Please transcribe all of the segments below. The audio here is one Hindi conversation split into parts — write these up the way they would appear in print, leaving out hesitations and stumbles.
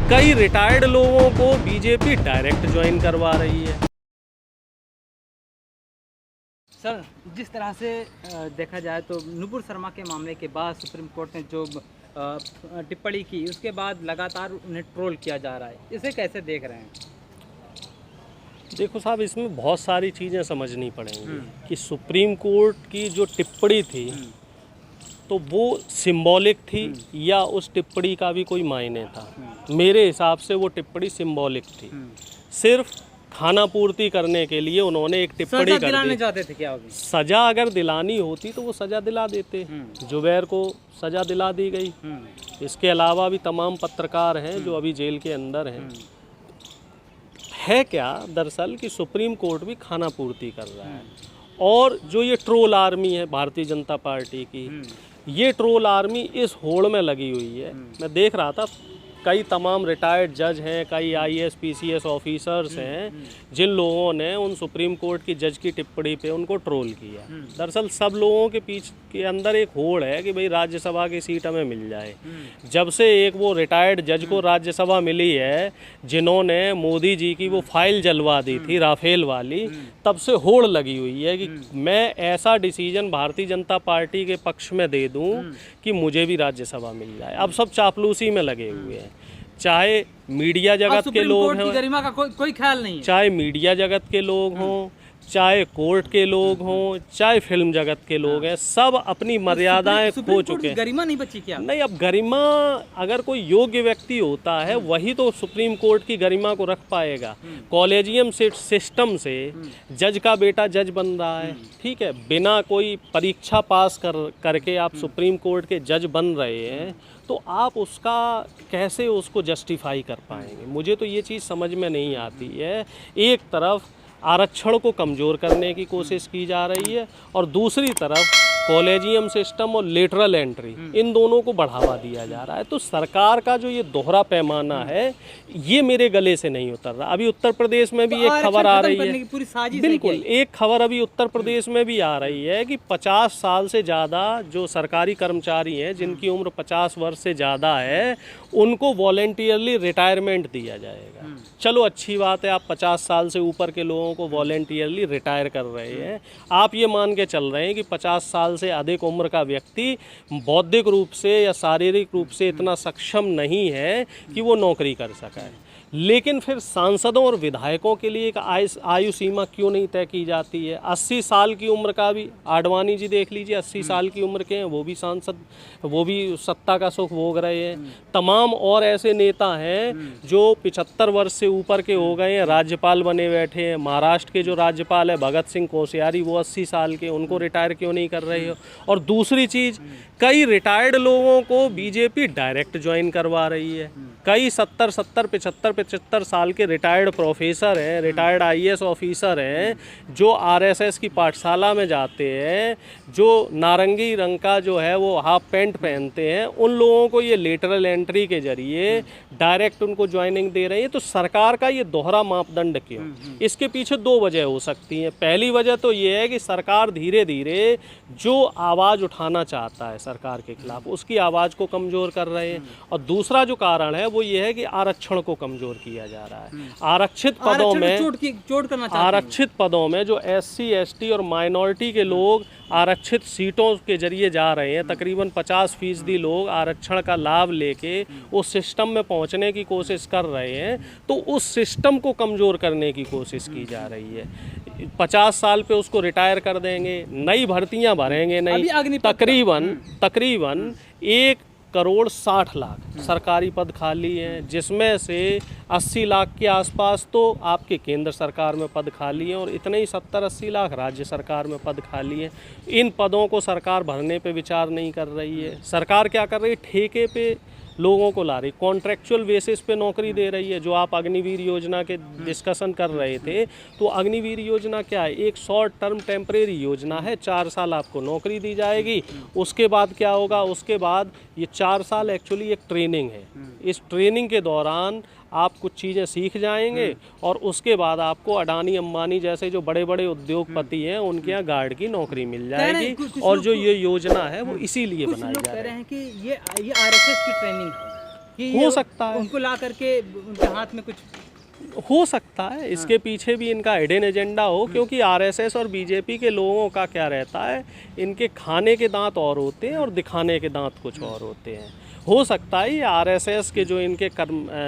कई रिटायर्ड लोगों को बीजेपी डायरेक्ट ज्वाइन करवा रही है। सर, जिस तरह से देखा जाए तो नुपुर शर्मा के मामले के बाद सुप्रीम कोर्ट ने जो टिप्पणी की, उसके बाद लगातार उन्हें ट्रोल किया जा रहा है, इसे कैसे देख रहे हैं? देखो साहब, इसमें बहुत सारी चीज़ें समझनी पड़ेंगी कि सुप्रीम कोर्ट की जो टिप्पणी थी तो वो सिंबॉलिक थी या उस टिप्पणी का भी कोई मायने था। मेरे हिसाब से वो टिप्पणी सिंबॉलिक थी। सिर्फ खाना पूर्ति करने के लिए उन्होंने एक टिप्पणी कर दी। चाहते थे क्या होगी? सजा अगर दिलानी होती तो वो सजा दिला देते। जुबैर को सजा दिला दी गई। इसके अलावा भी तमाम पत्रकार हैं जो अभी जेल के अंदर हैं। है क्या दरअसल कि सुप्रीम कोर्ट भी खाना पूर्ति कर रहा है, और जो ये ट्रोल आर्मी है भारतीय जनता पार्टी की, ये ट्रोल आर्मी इस होड़ में लगी हुई है। मैं देख रहा था कई तमाम रिटायर्ड जज हैं, कई आईएएस पीसीएस ऑफिसर्स हैं जिन लोगों ने उन सुप्रीम कोर्ट की जज की टिप्पणी पे उनको ट्रोल किया। दरअसल सब लोगों के पीछे के अंदर एक होड़ है कि भाई राज्यसभा की सीट हमें मिल जाए। जब से एक वो रिटायर्ड जज को राज्यसभा मिली है जिन्होंने मोदी जी की वो फाइल जलवा दी थी राफेल वाली, तब से होड़ लगी हुई है कि मैं ऐसा डिसीजन भारतीय जनता पार्टी के पक्ष में दे दूं कि मुझे भी राज्यसभा मिल जाए। अब सब चापलूसी में लगे हुए हैं, चाहे मीडिया जगत के लोग हैं, गरिमा का कोई ख्याल नहीं है। चाहे मीडिया जगत के लोग हों, चाहे कोर्ट के लोग हों, चाहे फिल्म जगत के लोग हैं, सब अपनी मर्यादाएं खो चुके हैं। गरिमा नहीं बची क्या? नहीं, अब गरिमा अगर कोई योग्य व्यक्ति होता है वही तो सुप्रीम कोर्ट की गरिमा को रख पाएगा। कॉलेजियम सिस्टम से जज का बेटा जज बन रहा है, ठीक है, बिना कोई परीक्षा पास करके आप सुप्रीम कोर्ट के जज बन रहे हैं, तो आप उसका कैसे उसको जस्टिफाई कर पाएंगे? मुझे तो ये चीज़ समझ में नहीं आती है। एक तरफ आरक्षण को कमज़ोर करने की कोशिश की जा रही है और दूसरी तरफ कॉलेजियम सिस्टम और लेटरल एंट्री, इन दोनों को बढ़ावा दिया जा रहा है। तो सरकार का जो ये दोहरा पैमाना है ये मेरे गले से नहीं उतर रहा। अभी उत्तर प्रदेश में भी एक खबर आ रही है, पूरी साजिश बिल्कुल एक खबर अभी उत्तर प्रदेश में भी आ रही है कि 50 साल से ज़्यादा जो सरकारी कर्मचारी हैं जिनकी उम्र 50 वर्ष से ज़्यादा है उनको वॉलेंटियरली रिटायरमेंट दिया जाएगा। चलो अच्छी बात है, आप 50 साल से ऊपर के लोगों को वॉलेंटियरली रिटायर कर रहे हैं। आप ये मान के चल रहे हैं कि 50 साल से अधिक उम्र का व्यक्ति बौद्धिक रूप से या शारीरिक रूप से इतना सक्षम नहीं है कि वो नौकरी कर सके। लेकिन फिर सांसदों और विधायकों के लिए एक आयु सीमा क्यों नहीं तय की जाती है? 80 साल की उम्र का भी आडवाणी जी देख लीजिए, 80 साल की उम्र के हैं, वो भी सांसद, वो भी सत्ता का सुख भोग रहे हैं। तमाम और ऐसे नेता हैं जो 75 वर्ष से ऊपर के हो गए हैं, राज्यपाल बने बैठे हैं। महाराष्ट्र के जो राज्यपाल है भगत सिंह कोश्यारी, वो 80 साल के, उनको रिटायर क्यों नहीं कर रहे हो? और दूसरी चीज़, कई रिटायर्ड लोगों को बीजेपी डायरेक्ट ज्वाइन करवा रही है। कई 75 साल के रिटायर्ड प्रोफेसर हैं, रिटायर्ड आईएएस ऑफिसर हैं जो आरएसएस की पाठशाला में जाते हैं, जो नारंगी रंग का जो है वो हाफ पैंट पहनते हैं, उन लोगों को ये लेटरल एंट्री के जरिए डायरेक्ट उनको ज्वाइनिंग दे रही है। तो सरकार का ये दोहरा मापदंड क्यों? इसके पीछे दो वजह हो सकती हैं। पहली वजह तो ये है कि सरकार धीरे धीरे जो आवाज़ उठाना चाहता है सरकार के खिलाफ, उसकी आवाज़ को कमज़ोर कर रहे हैं। और दूसरा जो कारण है वो ये है कि आरक्षण को कमज़ोर किया जा रहा है। आरक्षित पदों में आरक्षित पदों में जो एससी एसटी और माइनॉरिटी के लोग आरक्षित सीटों के जरिए जा रहे हैं, तकरीबन 50% लोग आरक्षण का लाभ लेके उस सिस्टम में पहुंचने की कोशिश कर रहे हैं। तो उस सिस्टम को कमज़ोर करने की कोशिश की जा रही है। 50 साल पे उसको रिटायर कर देंगे, नई भर्तियां भरेंगे नहीं, तकरीबन 1,60,00,000 सरकारी पद खाली हैं, जिसमें से 80 लाख के आसपास तो आपके केंद्र सरकार में पद खाली हैं और इतने ही 70-80 लाख राज्य सरकार में पद खाली हैं। इन पदों को सरकार भरने पे विचार नहीं कर रही है। सरकार क्या कर रही है? ठेके पे लोगों को ला रही, कॉन्ट्रैक्चुअल बेसिस पे नौकरी दे रही है। जो आप अग्निवीर योजना के डिस्कशन कर रहे थे, तो अग्निवीर योजना क्या है? एक शॉर्ट टर्म टेम्परेरी योजना है। 4 साल आपको नौकरी दी जाएगी। उसके बाद क्या होगा? उसके बाद ये 4 साल एक्चुअली एक ट्रेनिंग है। इस ट्रेनिंग के दौरान आप कुछ चीज़ें सीख जाएंगे और उसके बाद आपको अडानी अंबानी जैसे जो बड़े बड़े उद्योगपति हैं उनके यहाँ गार्ड की नौकरी मिल जाएगी। और जो ये योजना है वो इसीलिए बनाई जा रही है। कह रहे हैं कि ये आरएसएस की ट्रेनिंग है। कि हो सकता है, उनको ला करके उनके हाथ में कुछ हो सकता है इसके पीछे भी इनका हिडन एजेंडा हो, क्योंकि आरएसएस और बीजेपी के लोगों का क्या रहता है, इनके खाने के दांत और होते हैं और दिखाने के दांत कुछ और होते हैं। हो सकता है ये आरएसएस के जो इनके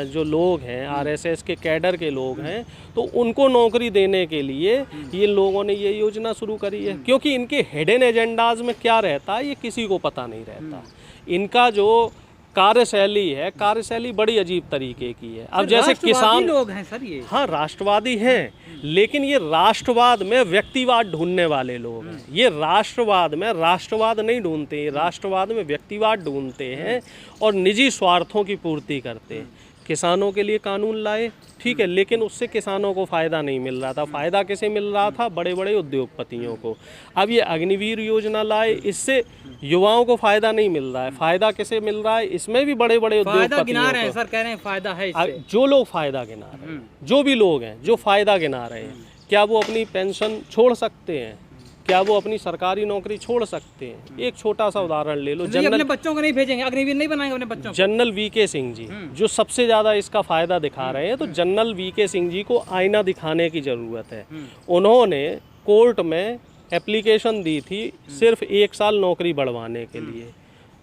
जो लोग हैं, आरएसएस के कैडर के लोग हैं, तो उनको नौकरी देने के लिए ये लोगों ने ये योजना शुरू करी है, क्योंकि इनके हिडन एजेंडाज में क्या रहता है ये किसी को पता नहीं रहता। इनका जो कार्यशैली है, कार्यशैली बड़ी अजीब तरीके की है। अब जैसे किसान लोग हैं सर ये, हाँ राष्ट्रवादी हैं, लेकिन ये राष्ट्रवाद में व्यक्तिवाद ढूंढने वाले लोग हैं। ये राष्ट्रवाद में राष्ट्रवाद नहीं ढूंढते, ये राष्ट्रवाद में व्यक्तिवाद ढूंढते हैं और निजी स्वार्थों की पूर्ति करते हैं। किसानों के लिए कानून लाए, ठीक है, लेकिन उससे किसानों को फ़ायदा नहीं मिल रहा था। फ़ायदा किसे मिल रहा था? बड़े बड़े उद्योगपतियों को। अब ये अग्निवीर योजना लाए, इससे युवाओं को फ़ायदा नहीं मिल रहा है। फ़ायदा किसे मिल रहा है? इसमें भी बड़े बड़े उद्योगपतियों को। सर कह रहे हैं फ़ायदा है इससे। जो लोग फ़ायदा गिना रहे हैं, जो भी लोग हैं जो फ़ायदा गिना रहे हैं, क्या वो अपनी पेंशन छोड़ सकते हैं? क्या वो अपनी सरकारी नौकरी छोड़ सकते हैं? एक छोटा सा उदाहरण ले लो, जनरल, अपने बच्चों को नहीं भेजेंगे, अग्निवीर नहीं बनाएंगे अपने बच्चों को। जनरल वीके सिंह जी जो सबसे ज़्यादा इसका फ़ायदा दिखा रहे हैं, तो जनरल वीके सिंह जी को आईना दिखाने की ज़रूरत है। उन्होंने कोर्ट में एप्लीकेशन दी थी सिर्फ 1 साल नौकरी बढ़वाने के लिए।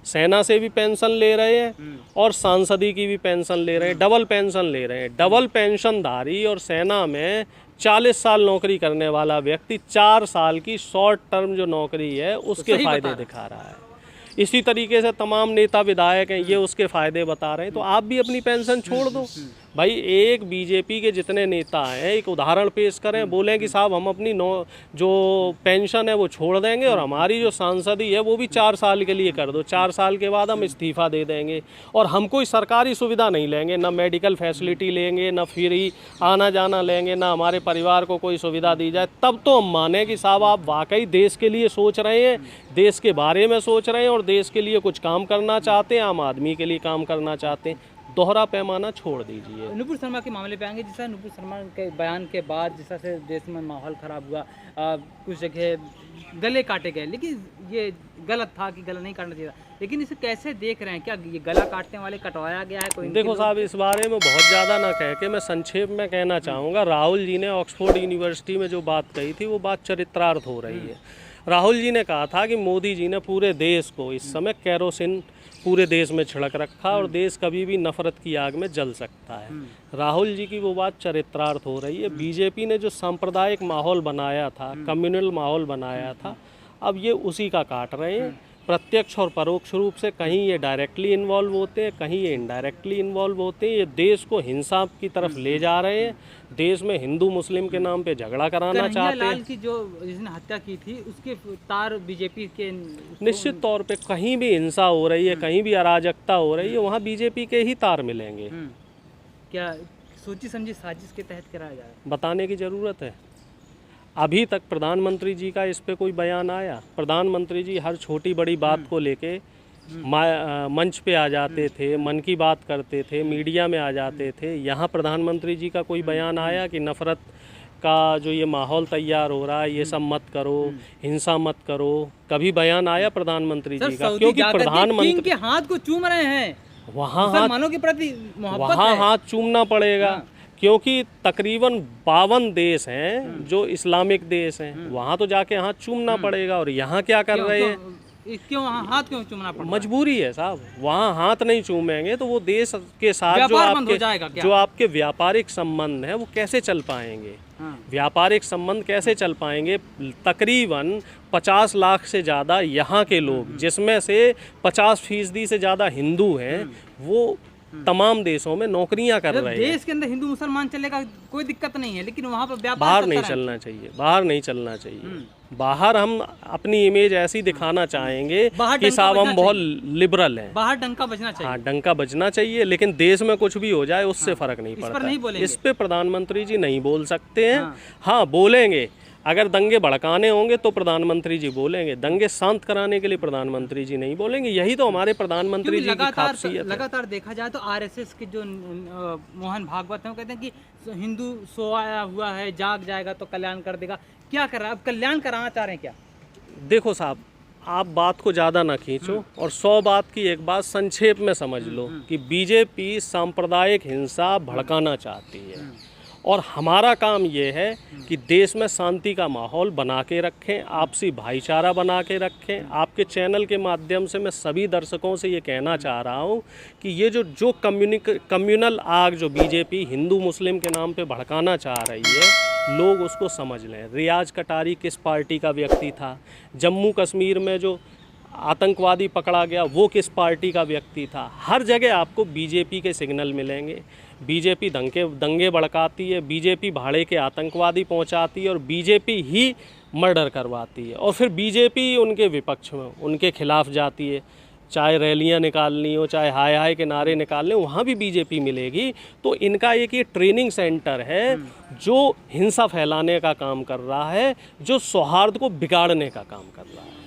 सेना से भी पेंशन ले रहे हैं और सांसदी की भी पेंशन ले रहे हैं, डबल पेंशन ले रहे हैं। डबल पेंशनधारी और सेना में 40 साल नौकरी करने वाला व्यक्ति 4 साल की शॉर्ट टर्म जो नौकरी है उसके फ़ायदे दिखा रहा है। इसी तरीके से तमाम नेता विधायक हैं, ये उसके फ़ायदे बता रहे हैं। तो आप भी अपनी पेंशन छोड़ दो भाई। एक बीजेपी के जितने नेता हैं एक उदाहरण पेश करें, बोलें कि साहब हम अपनी जो पेंशन है वो छोड़ देंगे और हमारी जो सांसदी है वो भी 4 साल के लिए कर दो। 4 साल के बाद हम इस्तीफ़ा दे देंगे और हम कोई सरकारी सुविधा नहीं लेंगे, ना मेडिकल फैसिलिटी लेंगे, ना फ्री आना जाना लेंगे, ना हमारे परिवार को कोई सुविधा दी जाए। तब तो हम माने कि साहब आप वाकई देश के लिए सोच रहे हैं, देश के बारे में सोच रहे हैं और देश के लिए कुछ काम करना चाहते हैं, आम आदमी के लिए काम करना चाहते हैं। दोहरा पैमाना छोड़ दीजिए। नुपुर शर्मा के मामले पे आएंगे। जैसा नुपुर शर्मा के बयान के बाद जिस तरह से देश में माहौल ख़राब हुआ, कुछ जगह गले काटे गए, लेकिन ये गलत था कि गला नहीं काटना चाहिए था। लेकिन इसे कैसे देख रहे हैं? क्या ये गला काटने वाले कटवाया गया है कोई? देखो साहब, इस बारे में बहुत ज़्यादा ना कह के मैं संक्षेप में कहना चाहूँगा। राहुल जी ने ऑक्सफोर्ड यूनिवर्सिटी में जो बात कही थी वो बात चरित्रार्थ हो रही है। राहुल जी ने कहा था कि मोदी जी ने पूरे देश को इस समय केरोसिन पूरे देश में छिड़क रखा और देश कभी भी नफरत की आग में जल सकता है। राहुल जी की वो बात चरित्रार्थ हो रही है। बीजेपी ने जो सांप्रदायिक माहौल बनाया था, कम्युनल माहौल बनाया था, अब ये उसी का काट रहे हैं। प्रत्यक्ष और परोक्ष रूप से कहीं ये डायरेक्टली इन्वॉल्व होते हैं, कहीं ये इनडायरेक्टली इन्वॉल्व होते हैं। ये देश को हिंसा की तरफ ले जा रहे हैं। देश में हिंदू मुस्लिम के नाम पे झगड़ा कराना चाहते हैं। की जो जिसने हत्या की थी उसके तार बीजेपी के निश्चित तौर पे कहीं भी हिंसा हो रही है, कहीं भी अराजकता हो रही है, वहाँ बीजेपी के ही तार मिलेंगे। क्या सोची समझी साजिश के तहत कराया जाए? बताने की ज़रूरत है। अभी तक प्रधानमंत्री जी का इस पे कोई बयान आया? प्रधानमंत्री जी हर छोटी बड़ी बात को लेके मंच पे आ जाते थे, मन की बात करते थे, मीडिया में आ जाते थे। यहाँ प्रधानमंत्री जी का कोई बयान आया कि नफ़रत का जो ये माहौल तैयार हो रहा है, ये सब मत करो, हिंसा मत करो? कभी बयान आया प्रधानमंत्री जी का? क्योंकि प्रधानमंत्री के हाथ को चूम रहे हैं, वहाँ मुसलमानों के प्रति मोहब्बत वहाँ है। हाथ चूमना पड़ेगा। क्योंकि तकरीबन 52 देश हैं जो इस्लामिक देश हैं, वहाँ तो जाके हाथ चूमना पड़ेगा। और यहाँ क्या कर रहे हैं? क्यों वहाँ हाथ क्यों चूमना पड़ता है? मजबूरी है साहब। वहाँ हाथ नहीं चूमेंगे तो वो देश के साथ जो आपके व्यापारिक संबंध हैं वो कैसे चल पाएंगे? व्यापारिक संबंध कैसे चल पाएंगे? तकरीबन 50 लाख से ज़्यादा यहाँ के लोग, जिसमें से 50% से ज़्यादा हिंदू हैं, वो तमाम देशों में नौकरियां कर रहे हैं। देश के अंदर हिंदू मुसलमान चलेगा कोई दिक्कत नहीं है, लेकिन वहाँ पर व्यापार बाहर नहीं चलना चाहिए, बाहर नहीं चलना चाहिए। बाहर हम अपनी इमेज ऐसी दिखाना चाहेंगे कि साहब हम बहुत लिबरल हैं। बाहर डंका बजना चाहिए। हाँ, डंका बजना चाहिए, लेकिन देश में कुछ भी हो जाए उससे फर्क नहीं पड़ता। इस पे प्रधानमंत्री जी नहीं बोल सकते हैं। हाँ, बोलेंगे। अगर दंगे भड़काने होंगे तो प्रधानमंत्री जी बोलेंगे, दंगे शांत कराने के लिए प्रधानमंत्री जी नहीं बोलेंगे। यही तो हमारे प्रधानमंत्री जी की खासियत है। लगातार देखा जाए तो आरएसएस के जो मोहन भागवत हैं वो कहते हैं कि हिंदू सोया हुआ है, जाग जाएगा तो कल्याण कर देगा। क्या कर रहा है अब? कल्याण कराना चाह रहे हैं क्या? देखो साहब, आप बात को ज़्यादा ना खींचो और 100 बात की एक बात संक्षेप में समझ लो कि बीजेपी सांप्रदायिक हिंसा भड़काना चाहती है और हमारा काम ये है कि देश में शांति का माहौल बना के रखें, आपसी भाईचारा बना के रखें। आपके चैनल के माध्यम से मैं सभी दर्शकों से ये कहना चाह रहा हूँ कि ये जो कम्युनल आग जो बीजेपी हिंदू मुस्लिम के नाम पे भड़काना चाह रही है, लोग उसको समझ लें। रियाज कटारी किस पार्टी का व्यक्ति था, जम्मू कश्मीर में जो आतंकवादी पकड़ा गया वो किस पार्टी का व्यक्ति था। हर जगह आपको बीजेपी के सिग्नल मिलेंगे। बीजेपी दंगे भड़काती है, बीजेपी भाड़े के आतंकवादी पहुंचाती है और बीजेपी ही मर्डर करवाती है और फिर बीजेपी उनके विपक्ष में उनके खिलाफ जाती है। चाहे रैलियां निकालनी हो, चाहे हाय हाय के नारे निकालने, वहाँ भी बीजेपी मिलेगी। तो इनका एक ये ट्रेनिंग सेंटर है जो हिंसा फैलाने का काम कर रहा है, जो सौहार्द को बिगाड़ने का काम कर रहा है।